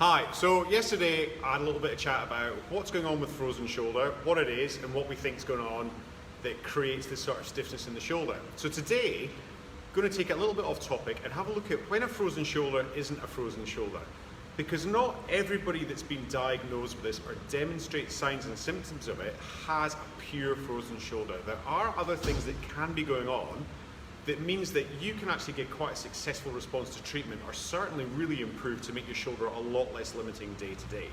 Hi, so yesterday I had a little bit of chat about what's going on with frozen shoulder, what it is and what we think is going on that creates this sort of stiffness in the shoulder. So today, I'm going to take a little bit off topic and have a look at when a frozen shoulder isn't a frozen shoulder. Because not everybody that's been diagnosed with this or demonstrates signs and symptoms of it has a pure frozen shoulder. There are other things that can be going on that means that you can actually get quite a successful response to treatment or certainly really improve to make your shoulder a lot less limiting day to day.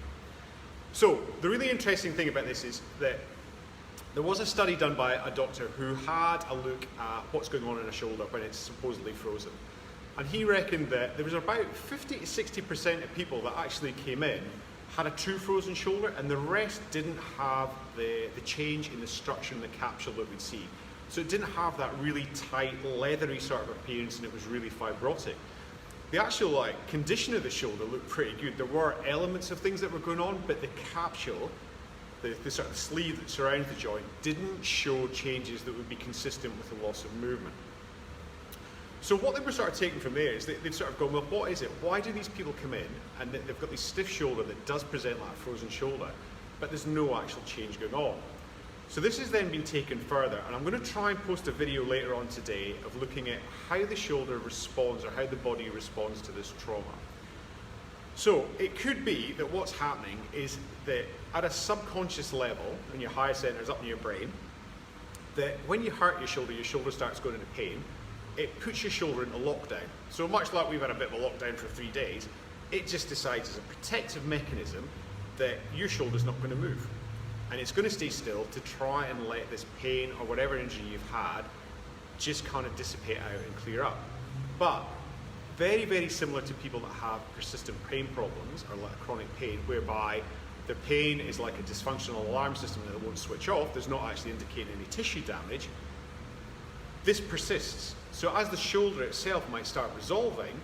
So the really interesting thing about this is that there was a study done by a doctor who had a look at what's going on in a shoulder when it's supposedly frozen. And he reckoned that there was about 50 to 60% of people that actually came in had a true frozen shoulder and the rest didn't have the change in the structure in the capsule that we'd see. So it didn't have that really tight, leathery sort of appearance and it was really fibrotic. The actual condition of the shoulder looked pretty good. There were elements of things that were going on, but the capsule, the sort of sleeve that surrounds the joint, didn't show changes that would be consistent with the loss of movement. So what they were sort of taking from there is they've sort of gone, well, what is it? Why do these people come in and they've got this stiff shoulder that does present like a frozen shoulder, but there's no actual change going on? So this has then been taken further, and I'm going to try and post a video later on today of looking at how the shoulder responds or how the body responds to this trauma. So it could be that what's happening is that at a subconscious level, in your higher centers up in your brain, that when you hurt your shoulder starts going into pain, it puts your shoulder into lockdown. So much like we've had a bit of a lockdown for 3 days, it just decides as a protective mechanism that your shoulder's not going to move. And it's going to stay still to try and let this pain or whatever injury you've had just kind of dissipate out and clear up. But very, very similar to people that have persistent pain problems or like chronic pain, whereby the pain is like a dysfunctional alarm system that won't switch off, there's not actually indicating any tissue damage, this persists. So as the shoulder itself might start resolving,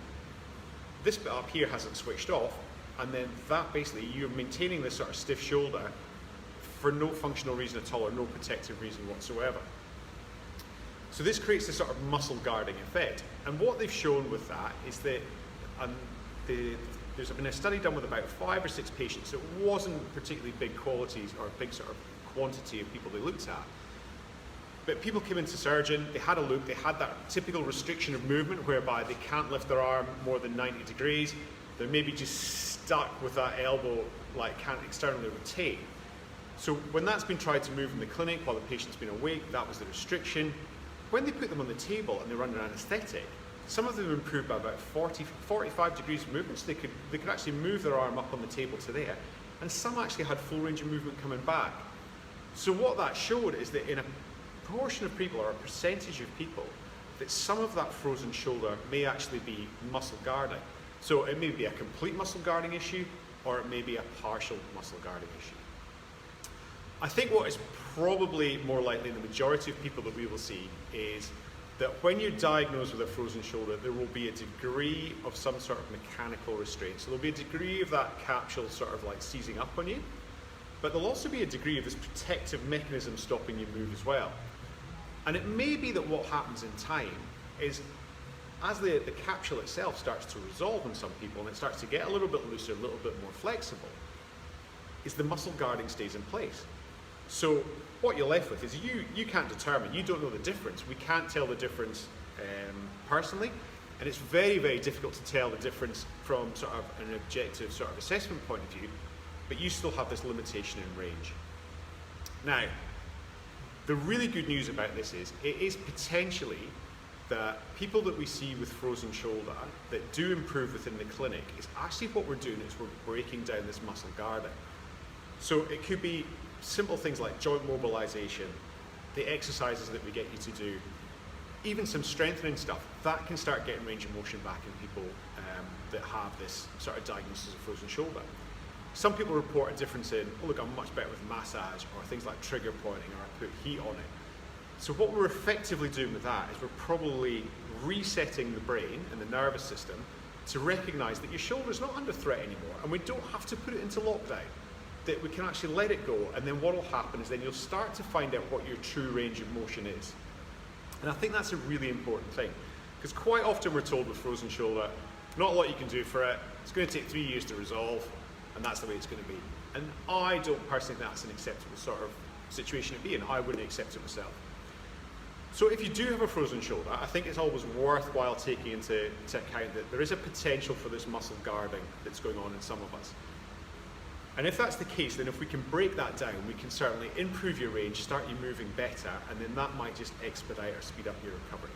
this bit up here hasn't switched off, and then that basically, you're maintaining this sort of stiff shoulder for no functional reason at all or no protective reason whatsoever. So this creates this sort of muscle guarding effect. And what they've shown with that is that there's been a study done with about 5 or 6 patients. It wasn't particularly big qualities or big sort of quantity of people they looked at. But people came into surgeon, they had a look, they had that typical restriction of movement whereby they can't lift their arm more than 90 degrees. They're maybe just stuck with that elbow, like can't externally rotate. So when that's been tried to move in the clinic while the patient's been awake, that was the restriction. When they put them on the table and they were under anaesthetic, some of them improved by about 45 degrees of movement, so they could actually move their arm up on the table to there, and some actually had full range of movement coming back. So what that showed is that in a proportion of people, or a percentage of people, that some of that frozen shoulder may actually be muscle guarding. So it may be a complete muscle guarding issue, or it may be a partial muscle guarding issue. I think what is probably more likely in the majority of people that we will see is that when you're diagnosed with a frozen shoulder, there will be a degree of some sort of mechanical restraint. So there'll be a degree of that capsule sort of like seizing up on you, but there'll also be a degree of this protective mechanism stopping you move as well. And it may be that what happens in time is as the capsule itself starts to resolve in some people and it starts to get a little bit looser, a little bit more flexible, is the muscle guarding stays in place. So what you're left with is you can't determine, you don't know the difference. We can't tell the difference personally, and it's very, very difficult to tell the difference from sort of an objective sort of assessment point of view, but you still have this limitation in range. Now, the really good news about this is it is potentially that people that we see with frozen shoulder that do improve within the clinic is actually what we're doing is we're breaking down this muscle guarding. So it could be simple things like joint mobilization, the exercises that we get you to do, even some strengthening stuff, that can start getting range of motion back in people that have this sort of diagnosis of frozen shoulder. Some people report a difference in, oh look, I'm much better with massage or things like trigger pointing or I put heat on it. So what we're effectively doing with that is we're probably resetting the brain and the nervous system to recognize that your shoulder is not under threat anymore and we don't have to put it into lockdown, that we can actually let it go, and then what will happen is then you'll start to find out what your true range of motion is. And I think that's a really important thing, because quite often we're told with frozen shoulder, Not a lot you can do for it. It's going to take 3 years to resolve, and that's the way it's going to be. And I don't personally think that's an acceptable sort of situation to be in. I wouldn't accept it myself. So if you do have a frozen shoulder, I think it's always worthwhile taking into account that there is a potential for this muscle guarding that's going on in some of us. And if that's the case, then if we can break that down, we can certainly improve your range, start you moving better, and then that might just expedite or speed up your recovery.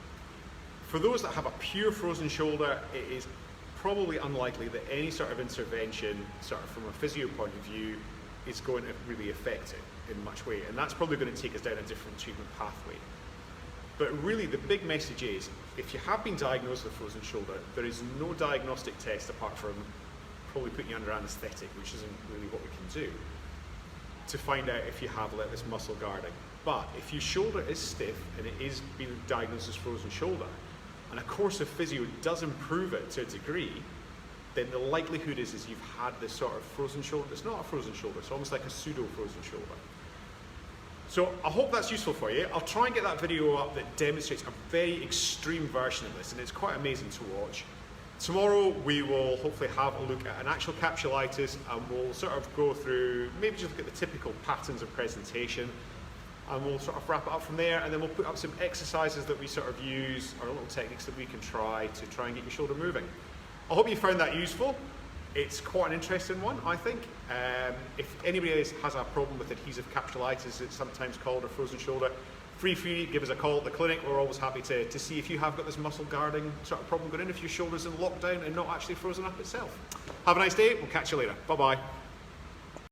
For those that have a pure frozen shoulder, it is probably unlikely that any sort of intervention, sort of from a physio point of view, is going to really affect it in much way. And that's probably going to take us down a different treatment pathway. But really the big message is, if you have been diagnosed with a frozen shoulder, there is no diagnostic test apart from probably putting you under anaesthetic, which isn't really what we can do, to find out if you have this muscle guarding. But if your shoulder is stiff and it is being diagnosed as frozen shoulder, and a course of physio does improve it to a degree, then the likelihood is you've had this sort of frozen shoulder. It's not a frozen shoulder, it's almost like a pseudo frozen shoulder. So I hope that's useful for you. I'll try and get that video up that demonstrates a very extreme version of this, and it's quite amazing to watch. Tomorrow we will hopefully have a look at an actual capsulitis, and we'll sort of go through, maybe just look at the typical patterns of presentation, and we'll sort of wrap it up from there, and then we'll put up some exercises that we sort of use, or little techniques that we can try and get your shoulder moving. I hope you found that useful. It's quite an interesting one, I think. If anybody else has a problem with adhesive capsulitis, it's sometimes called, or frozen shoulder, feel free to give us a call at the clinic. We're always happy to see if you have got this muscle guarding sort of problem going in, if your shoulder's in lockdown and not actually frozen up itself. Have a nice day. We'll catch you later. Bye-bye.